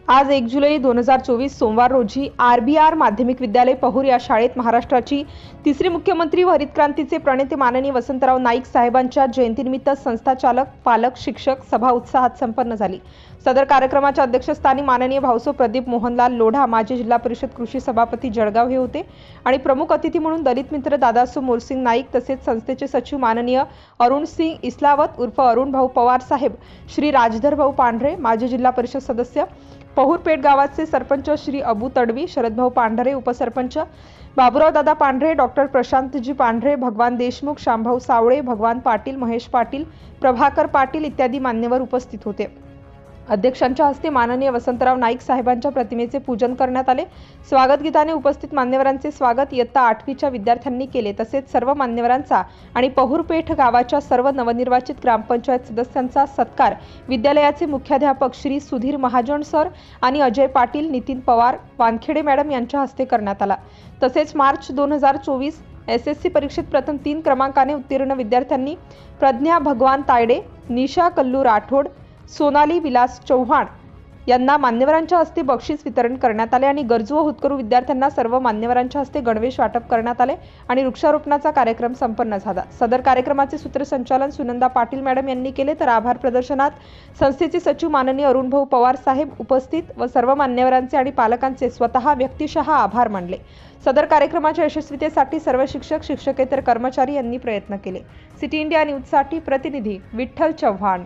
आज 1 जुलै 2024 सोमवार रोजी आरबीआर माध्यमिक विद्यालय पहुर या शाळेत महाराष्ट्राची तिसरी मुख्यमंत्री व हरित क्रांतीचे प्रणेते माननीय वसंतराव नाईक साहेबांच्या जयंतीनिमित्त संस्थाचालक, पालक, शिक्षक सभा उत्साहात संपन्न झाली। सदर कार्यक्रमाच्या अध्यक्षस्थानी माननीय भाऊसो प्रदीप मोहनलाल लोढा, माजी जिल्हा परिषद कृषी सभापती जळगाव हे होते आणि प्रमुख अतिथी म्हणून दलित मित्र दादासो मोरसिंग नाईक तसेच संस्थेचे सचिव माननीय अरुण सिंग इस्लावत उर्फ अरुण भाऊ पवार साहेब, श्री राजधर भाऊ पांढरे, माजी जिल्हा परिषद सदस्य पहुरपेठ गावाचे सरपंच श्री अबू तडवी, शरद भाऊ पांढरे उपसरपंच, बाबूराव दादा पांढरे, डॉक्टर प्रशांतजी पांढरे, भगवान देशमुख, शामभाऊ सावळे, भगवान पाटील, महेश पाटील, प्रभाकर पाटील इत्यादी मान्यवर उपस्थित होते। अध्यक्षांच्या हस्ते माननीय वसंतराव नाईक साहेबांच्या प्रतिमेचे पूजन करण्यात आले। स्वागत गीताने उपस्थित मान्यवरांचे स्वागत इयत्ता 8वीच्या विद्यार्थ्यांनी केले। तसेच सर्व मान्यवरांचा आणि पहुरपेठ गावाच्या सर्व नवनिर्वाचित ग्रामपंचायत सदस्यांचा सत्कार विद्यालयाचे मुख्याध्यापक श्री सुधीर महाजन सर आणि अजय पाटील, नितीन पवार, वानखेडे मॅडम यांच्या हस्ते करण्यात आला। तसेच मार्च 2024 एसएससी परीक्षेत प्रथम 3 क्रमांकाने उत्तीर्ण विद्यार्थ्यांनी प्रज्ञा भगवान तायडे, निशा कल्लू राठोड, सोनाली विलास चौहान यांना मान्यवरांच्या हस्ते बक्षीस वितरण करण्यात आले आणि गरजू व होतकरू विद्यार्थ्यांना सर्व मान्यवरांच्या हस्ते गणवेश वाटप करण्यात आले आणि वृक्षारोपणाचा कार्यक्रम संपन्न झाला। सदर कार्यक्रमाचे सूत्रसंचालन सुनंदा पाटील मॅडम यांनी केले, तर आभार प्रदर्शनात संस्थेचे सचिव माननीय अरुण भाऊ पवार साहेब उपस्थित व सर्व मान्यवरांचे आणि पालकांचे स्वतः व्यक्तिशः आभार मानले। सदर कार्यक्रमाच्या यशस्वीतेसाठी सर्व शिक्षक, शिक्षकेतर कर्मचारी यांनी प्रयत्न केले। सिटी इंडिया न्यूजसाठी प्रतिनिधी विठ्ठल चव्हाण।